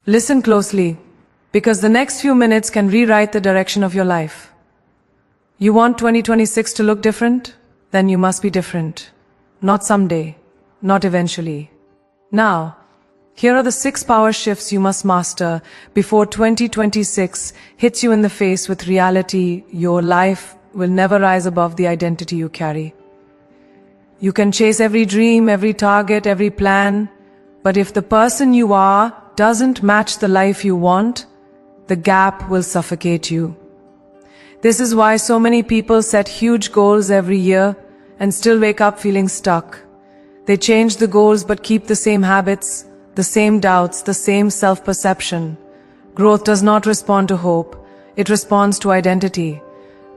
Listen closely, because the next few minutes can rewrite the direction of your life. You want 2026 to look different? Then you must be different. Not someday, not eventually. Now, here are the 6 power shifts you must master before 2026 hits you in the face with reality. Your life will never rise above the identity you carry. You can chase every dream, every target, every plan, but if the person you are doesn't match the life you want, the gap will suffocate you. This is why so many people set huge goals every year and still wake up feeling stuck. They change the goals but keep the same habits, the same doubts, the same self-perception. Growth does not respond to hope, it responds to identity.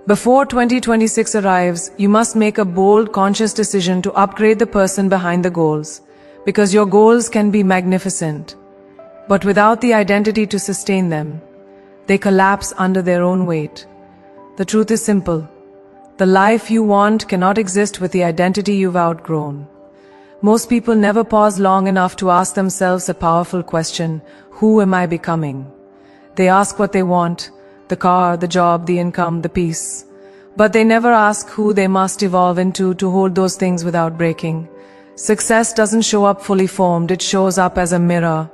Before 2026 arrives, you must make a bold, conscious decision to upgrade the person behind the goals. Because your goals can be magnificent, but without the identity to sustain them, they collapse under their own weight. The truth is simple. The life you want cannot exist with the identity you've outgrown. Most people never pause long enough to ask themselves a powerful question: who am I becoming? They ask what they want, the car, the job, the income, the peace. But they never ask who they must evolve into to hold those things without breaking. Success doesn't show up fully formed, it shows up as a mirror.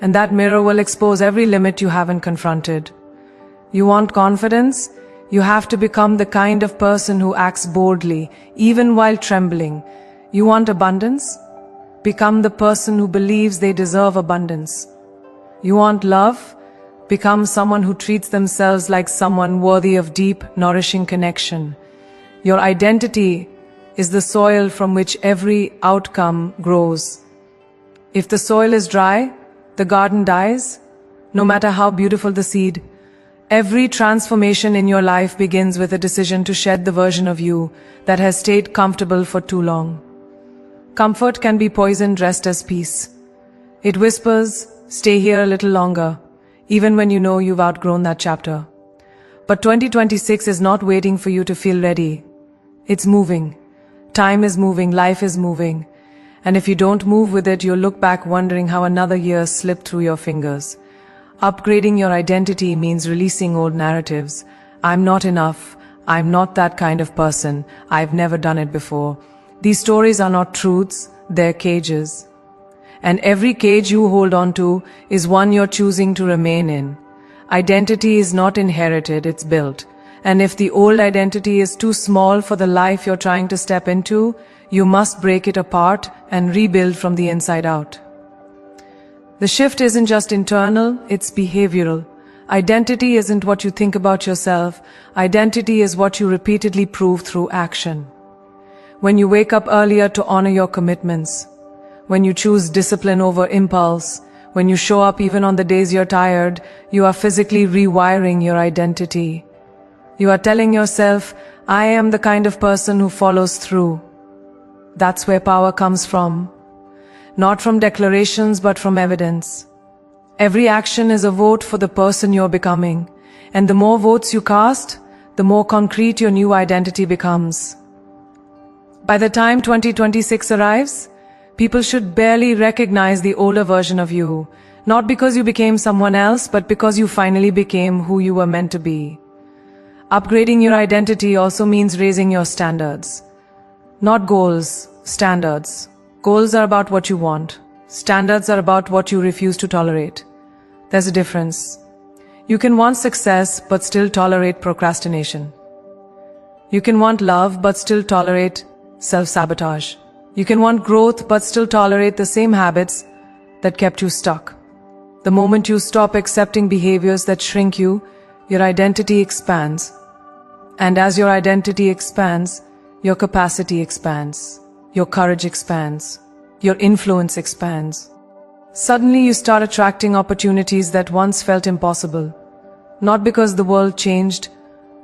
And that mirror will expose every limit you haven't confronted. You want confidence? You have to become the kind of person who acts boldly, even while trembling. You want abundance? Become the person who believes they deserve abundance. You want love? Become someone who treats themselves like someone worthy of deep, nourishing connection. Your identity is the soil from which every outcome grows. If the soil is dry, the garden dies. No matter how beautiful the seed, every transformation in your life begins with a decision to shed the version of you that has stayed comfortable for too long. Comfort can be poison dressed as peace. It whispers, stay here a little longer, even when you know you've outgrown that chapter. But 2026 is not waiting for you to feel ready. It's moving. Time is moving, life is moving. And if you don't move with it, you'll look back wondering how another year slipped through your fingers. Upgrading your identity means releasing old narratives. I'm not enough. I'm not that kind of person. I've never done it before. These stories are not truths, they're cages. And every cage you hold on to is one you're choosing to remain in. Identity is not inherited, it's built. And if the old identity is too small for the life you're trying to step into, you must break it apart and rebuild from the inside out. The shift isn't just internal, it's behavioral. Identity isn't what you think about yourself. Identity is what you repeatedly prove through action. When you wake up earlier to honor your commitments, when you choose discipline over impulse, when you show up even on the days you're tired, you are physically rewiring your identity. You are telling yourself, I am the kind of person who follows through. That's where power comes from. Not from declarations, but from evidence. Every action is a vote for the person you're becoming. And the more votes you cast, the more concrete your new identity becomes. By the time 2026 arrives, people should barely recognize the older version of you. Not because you became someone else, but because you finally became who you were meant to be. Upgrading your identity also means raising your standards. Not goals, standards. Goals are about what you want. Standards are about what you refuse to tolerate. There's a difference. You can want success but still tolerate procrastination. You can want love but still tolerate self-sabotage. You can want growth but still tolerate the same habits that kept you stuck. The moment you stop accepting behaviors that shrink you, your identity expands. And as your identity expands, your capacity expands, your courage expands, your influence expands. Suddenly you start attracting opportunities that once felt impossible. Not because the world changed,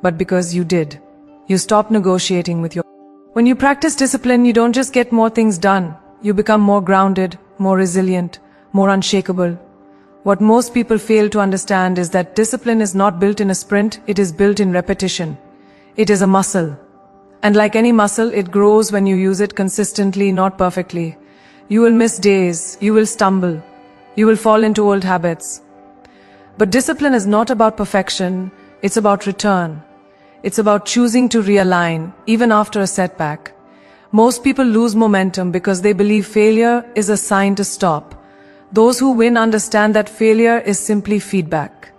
but because you did. You stop negotiating with your... When you practice discipline, you don't just get more things done. You become more grounded, more resilient, more unshakable. What most people fail to understand is that discipline is not built in a sprint, it is built in repetition. It is a muscle. And like any muscle, it grows when you use it consistently, not perfectly. You will miss days, you will stumble. You will fall into old habits. But discipline is not about perfection, it's about return. It's about choosing to realign, even after a setback. Most people lose momentum because they believe failure is a sign to stop. Those who win understand that failure is simply feedback.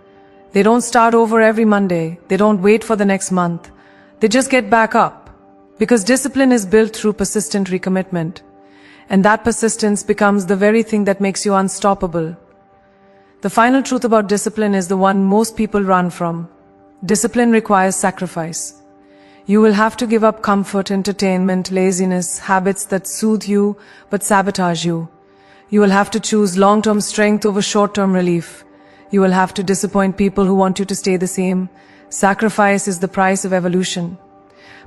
They don't start over every Monday. They don't wait for the next month. They just get back up. Because discipline is built through persistent recommitment. And that persistence becomes the very thing that makes you unstoppable. The final truth about discipline is the one most people run from. Discipline requires sacrifice. You will have to give up comfort, entertainment, laziness, habits that soothe you but sabotage you. You will have to choose long-term strength over short-term relief. You will have to disappoint people who want you to stay the same. Sacrifice is the price of evolution.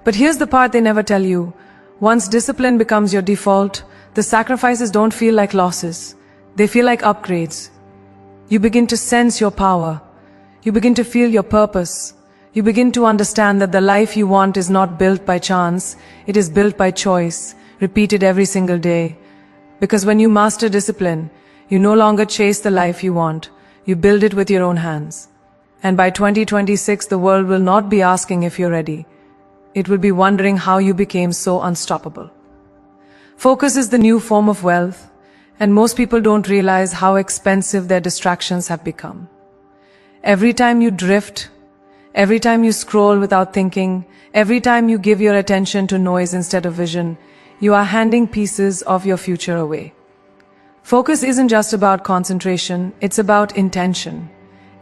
But here's the part they never tell you. Once discipline becomes your default, the sacrifices don't feel like losses. They feel like upgrades. You begin to sense your power. You begin to feel your purpose. You begin to understand that the life you want is not built by chance. It is built by choice, repeated every single day. Because when you master discipline, you no longer chase the life you want. You build it with your own hands. And by 2026, the world will not be asking if you're ready. It will be wondering how you became so unstoppable. Focus is the new form of wealth, and most people don't realize how expensive their distractions have become. Every time you drift, every time you scroll without thinking, every time you give your attention to noise instead of vision, you are handing pieces of your future away. Focus isn't just about concentration, it's about intention.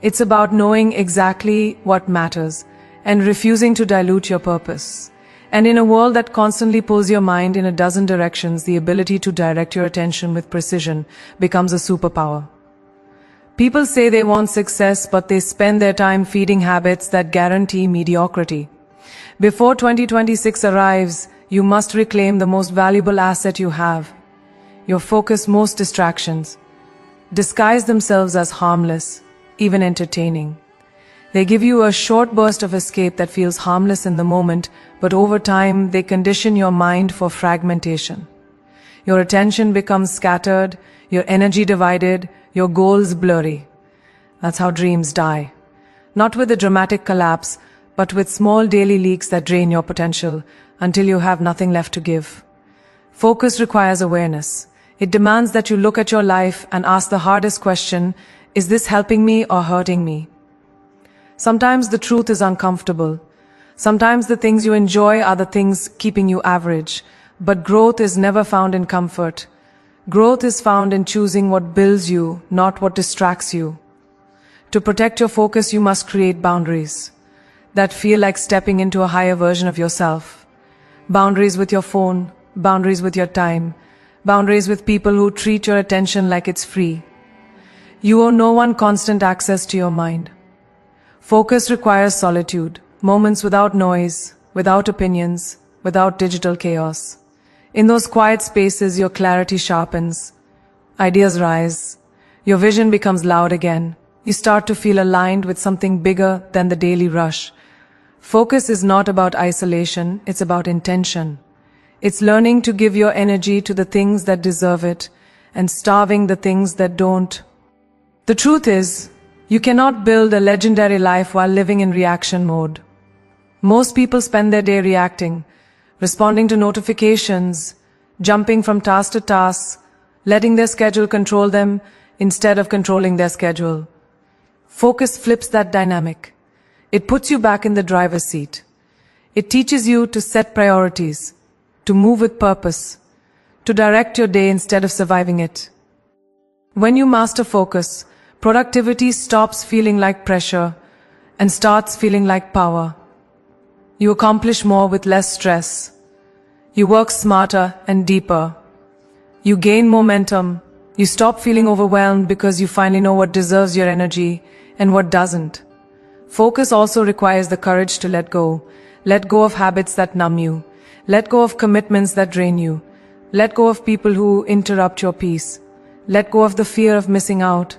It's about knowing exactly what matters and refusing to dilute your purpose. And in a world that constantly pulls your mind in a dozen directions, the ability to direct your attention with precision becomes a superpower. People say they want success, but they spend their time feeding habits that guarantee mediocrity. Before 2026 arrives, you must reclaim the most valuable asset you have. Your focus. Most distractions disguise themselves as harmless, even entertaining. They give you a short burst of escape that feels harmless in the moment, but over time they condition your mind for fragmentation. Your attention becomes scattered, your energy divided, your goals blurry. That's how dreams die. Not with a dramatic collapse, but with small daily leaks that drain your potential until you have nothing left to give. Focus requires awareness. It demands that you look at your life and ask the hardest question, is this helping me or hurting me? Sometimes the truth is uncomfortable. Sometimes the things you enjoy are the things keeping you average. But growth is never found in comfort. Growth is found in choosing what builds you, not what distracts you. To protect your focus, you must create boundaries that feel like stepping into a higher version of yourself. Boundaries with your phone, boundaries with your time, boundaries with people who treat your attention like it's free. You owe no one constant access to your mind. Focus requires solitude, moments without noise, without opinions, without digital chaos. In those quiet spaces, your clarity sharpens, ideas rise, your vision becomes loud again. You start to feel aligned with something bigger than the daily rush. Focus is not about isolation, it's about intention. It's learning to give your energy to the things that deserve it and starving the things that don't. The truth is, you cannot build a legendary life while living in reaction mode. Most people spend their day reacting, responding to notifications, jumping from task to task, letting their schedule control them instead of controlling their schedule. Focus flips that dynamic. It puts you back in the driver's seat. It teaches you to set priorities, to move with purpose, to direct your day instead of surviving it. When you master focus, productivity stops feeling like pressure and starts feeling like power. You accomplish more with less stress. You work smarter and deeper. You gain momentum. You stop feeling overwhelmed because you finally know what deserves your energy and what doesn't. Focus also requires the courage to let go. Let go of habits that numb you. Let go of commitments that drain you. Let go of people who interrupt your peace. Let go of the fear of missing out.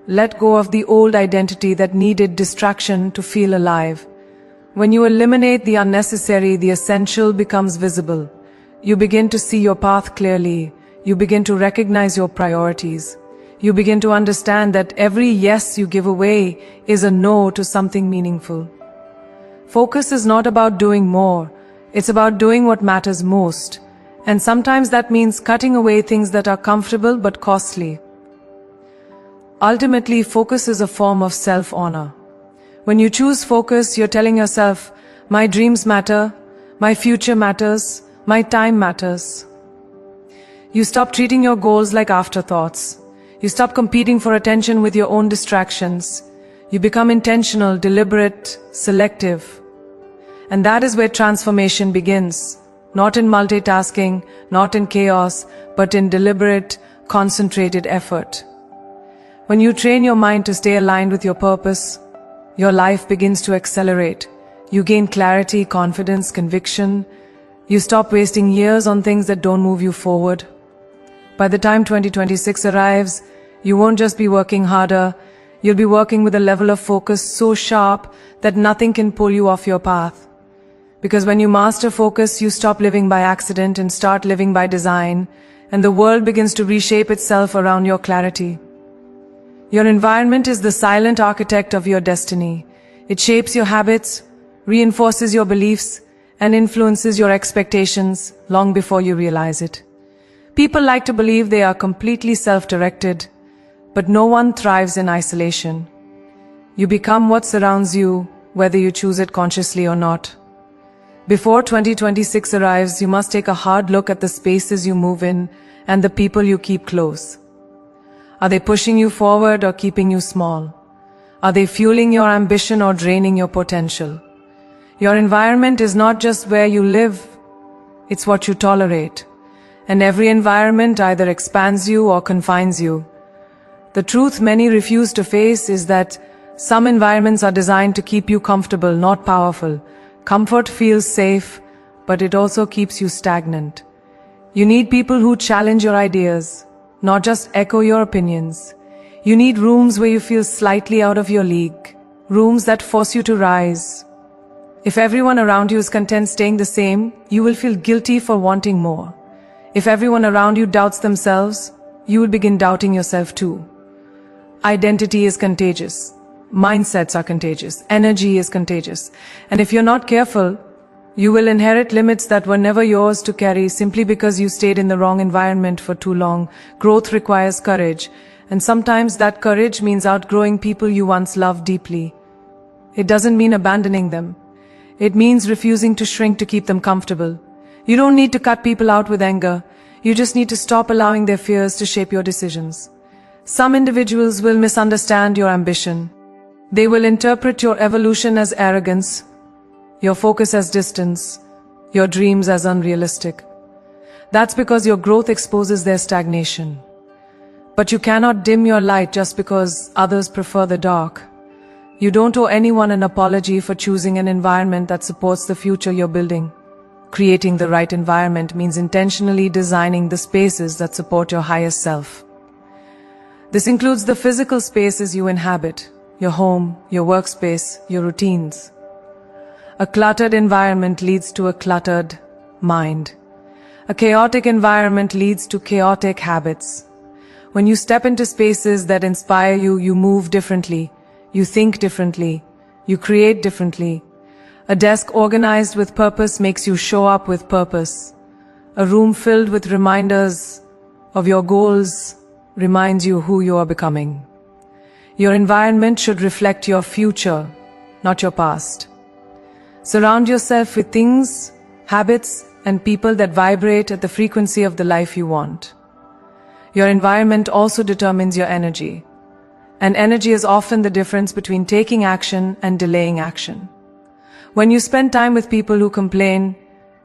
Let go of the old identity that needed distraction to feel alive. When you eliminate the unnecessary, the essential becomes visible. You begin to see your path clearly. You begin to recognize your priorities. You begin to understand that every yes you give away is a no to something meaningful. Focus is not about doing more, it's about doing what matters most. And sometimes that means cutting away things that are comfortable but costly. Ultimately, focus is a form of self-honor. When you choose focus, you're telling yourself, my dreams matter, my future matters, my time matters. You stop treating your goals like afterthoughts. You stop competing for attention with your own distractions. You become intentional, deliberate, selective. And that is where transformation begins. Not in multitasking, not in chaos, but in deliberate, concentrated effort. When you train your mind to stay aligned with your purpose, your life begins to accelerate. You gain clarity, confidence, conviction. You stop wasting years on things that don't move you forward. By the time 2026 arrives, you won't just be working harder, you'll be working with a level of focus so sharp that nothing can pull you off your path. Because when you master focus, you stop living by accident and start living by design, and the world begins to reshape itself around your clarity. Your environment is the silent architect of your destiny. It shapes your habits, reinforces your beliefs, and influences your expectations long before you realize it. People like to believe they are completely self-directed, but no one thrives in isolation. You become what surrounds you, whether you choose it consciously or not. Before 2026 arrives, you must take a hard look at the spaces you move in and the people you keep close. Are they pushing you forward or keeping you small? Are they fueling your ambition or draining your potential? Your environment is not just where you live, it's what you tolerate. And every environment either expands you or confines you. The truth many refuse to face is that some environments are designed to keep you comfortable, not powerful. Comfort feels safe, but it also keeps you stagnant. You need people who challenge your ideas, not just echo your opinions. You need rooms where you feel slightly out of your league, rooms that force you to rise. If everyone around you is content staying the same, you will feel guilty for wanting more. If everyone around you doubts themselves, you will begin doubting yourself too. Identity is contagious. Mindsets are contagious. Energy is contagious. And if you're not careful, you will inherit limits that were never yours to carry simply because you stayed in the wrong environment for too long. Growth requires courage, and sometimes that courage means outgrowing people you once loved deeply. It doesn't mean abandoning them. It means refusing to shrink to keep them comfortable. You don't need to cut people out with anger. You just need to stop allowing their fears to shape your decisions. Some individuals will misunderstand your ambition. They will interpret your evolution as arrogance, your focus as distance, your dreams as unrealistic. That's because your growth exposes their stagnation. But you cannot dim your light just because others prefer the dark. You don't owe anyone an apology for choosing an environment that supports the future you're building. Creating the right environment means intentionally designing the spaces that support your highest self. This includes the physical spaces you inhabit, your home, your workspace, your routines. A cluttered environment leads to a cluttered mind. A chaotic environment leads to chaotic habits. When you step into spaces that inspire you, you move differently, you think differently, you create differently. A desk organized with purpose makes you show up with purpose. A room filled with reminders of your goals reminds you who you are becoming. Your environment should reflect your future, not your past. Surround yourself with things, habits, and people that vibrate at the frequency of the life you want. Your environment also determines your energy. And energy is often the difference between taking action and delaying action. When you spend time with people who complain,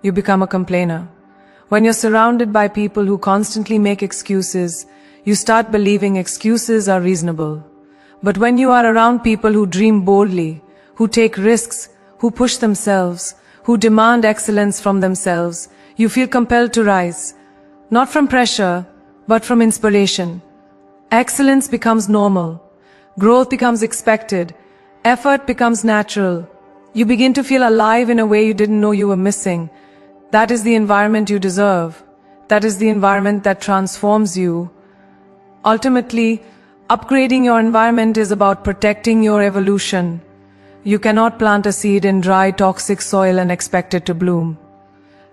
you become a complainer. When you're surrounded by people who constantly make excuses, you start believing excuses are reasonable. But when you are around people who dream boldly, who take risks, who push themselves, who demand excellence from themselves, you feel compelled to rise, not from pressure, but from inspiration. Excellence becomes normal. Growth becomes expected. Effort becomes natural. You begin to feel alive in a way you didn't know you were missing. That is the environment you deserve. That is the environment that transforms you. Ultimately, upgrading your environment is about protecting your evolution. You cannot plant a seed in dry, toxic soil and expect it to bloom.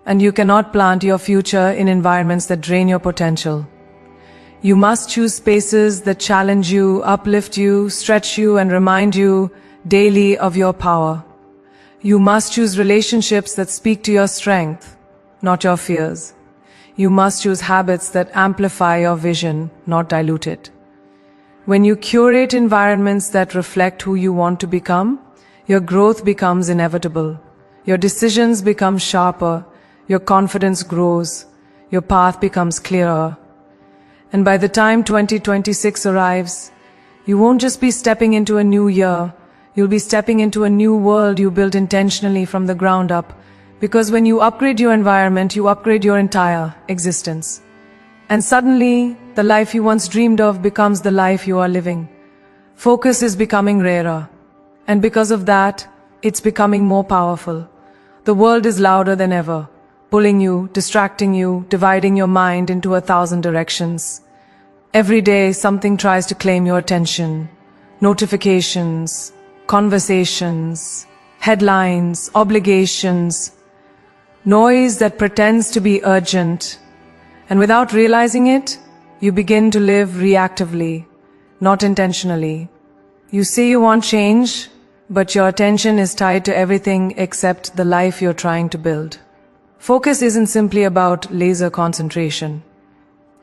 And you cannot plant your future in environments that drain your potential. You must choose spaces that challenge you, uplift you, stretch you, and remind you daily of your power. You must choose relationships that speak to your strength, not your fears. You must choose habits that amplify your vision, not dilute it. When you curate environments that reflect who you want to become, your growth becomes inevitable. Your decisions become sharper, your confidence grows, your path becomes clearer. And by the time 2026 arrives, you won't just be stepping into a new year, you'll be stepping into a new world you built intentionally from the ground up. Because when you upgrade your environment, you upgrade your entire existence. And suddenly, the life you once dreamed of becomes the life you are living. Focus is becoming rarer. And because of that, it's becoming more powerful. The world is louder than ever, pulling you, distracting you, dividing your mind into 1,000 directions. Every day, something tries to claim your attention. Notifications, conversations, headlines, obligations, noise that pretends to be urgent. And without realizing it, you begin to live reactively, not intentionally. You say you want change, but your attention is tied to everything except the life you're trying to build. Focus isn't simply about laser concentration.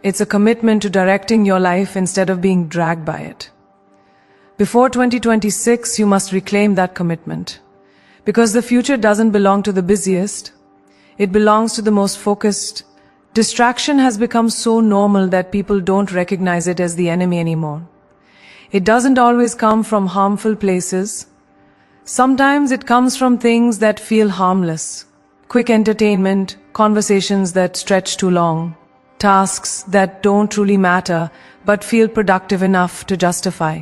It's a commitment to directing your life instead of being dragged by it. Before 2026, you must reclaim that commitment. Because the future doesn't belong to the busiest, it belongs to the most focused. Distraction has become so normal that people don't recognize it as the enemy anymore. It doesn't always come from harmful places. Sometimes it comes from things that feel harmless. Quick entertainment, conversations that stretch too long, tasks that don't truly matter but feel productive enough to justify.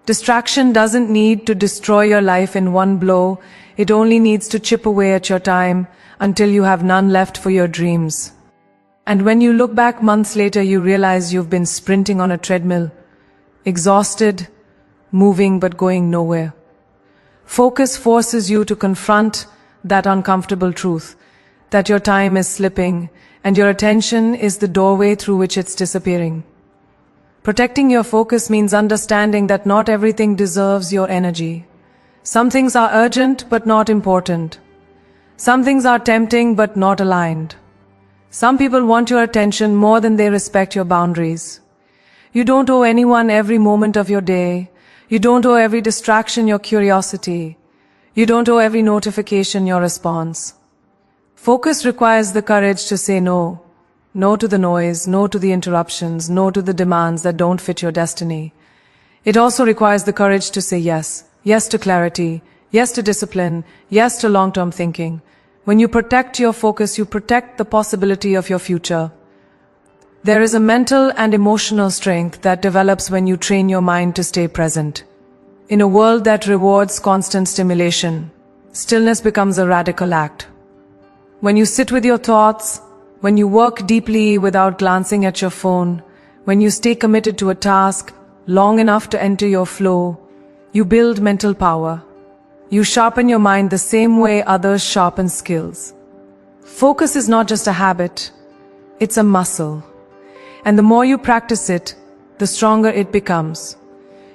Distraction doesn't need to destroy your life in one blow. It only needs to chip away at your time until you have none left for your dreams. And when you look back months later, you realize you've been sprinting on a treadmill, exhausted, moving but going nowhere. Focus forces you to confront that uncomfortable truth, that your time is slipping and your attention is the doorway through which it's disappearing. Protecting your focus means understanding that not everything deserves your energy. Some things are urgent but not important. Some things are tempting but not aligned. Some people want your attention more than they respect your boundaries. You don't owe anyone every moment of your day. You don't owe every distraction your curiosity. You don't owe every notification your response. Focus requires the courage to say no. No to the noise, no to the interruptions, no to the demands that don't fit your destiny. It also requires the courage to say yes. Yes to clarity. Yes to discipline. Yes to long-term thinking. When you protect your focus, you protect the possibility of your future. There is a mental and emotional strength that develops when you train your mind to stay present. In a world that rewards constant stimulation, stillness becomes a radical act. When you sit with your thoughts, when you work deeply without glancing at your phone, when you stay committed to a task long enough to enter your flow, you build mental power. You sharpen your mind the same way others sharpen skills. Focus is not just a habit, it's a muscle. And the more you practice it, the stronger it becomes.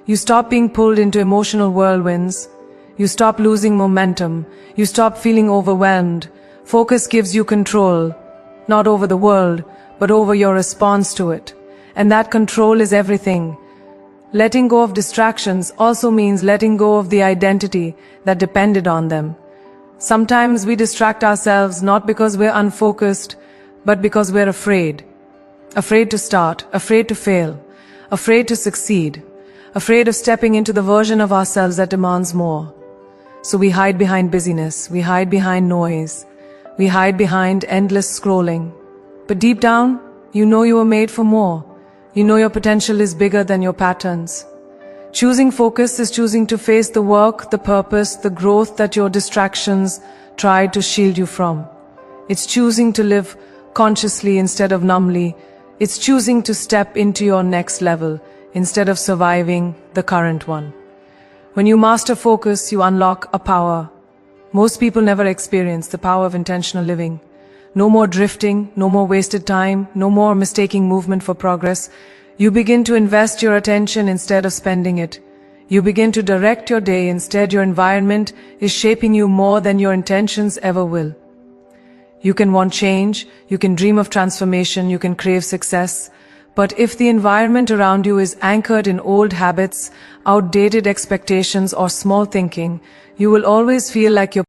You stop being pulled into emotional whirlwinds. You stop losing momentum. You stop feeling overwhelmed. Focus gives you control, not over the world, but over your response to it. And that control is everything. Letting go of distractions also means letting go of the identity that depended on them. Sometimes we distract ourselves not because we're unfocused, but because we're afraid. Afraid to start, afraid to fail, afraid to succeed, afraid of stepping into the version of ourselves that demands more. So we hide behind busyness, we hide behind noise, we hide behind endless scrolling. But deep down, you know you were made for more. You know your potential is bigger than your patterns. Choosing focus is choosing to face the work, the purpose, the growth that your distractions tried to shield you from. It's choosing to live consciously instead of numbly. It's choosing to step into your next level instead of surviving the current one. When you master focus, you unlock a power most people never experience, the power of intentional living. No more drifting, no more wasted time, no more mistaking movement for progress. You begin to invest your attention instead of spending it. You begin to direct your day instead. Your environment is shaping you more than your intentions ever will. You can want change, you can dream of transformation, you can crave success. But if the environment around you is anchored in old habits, outdated expectations, or small thinking, you will always feel like you're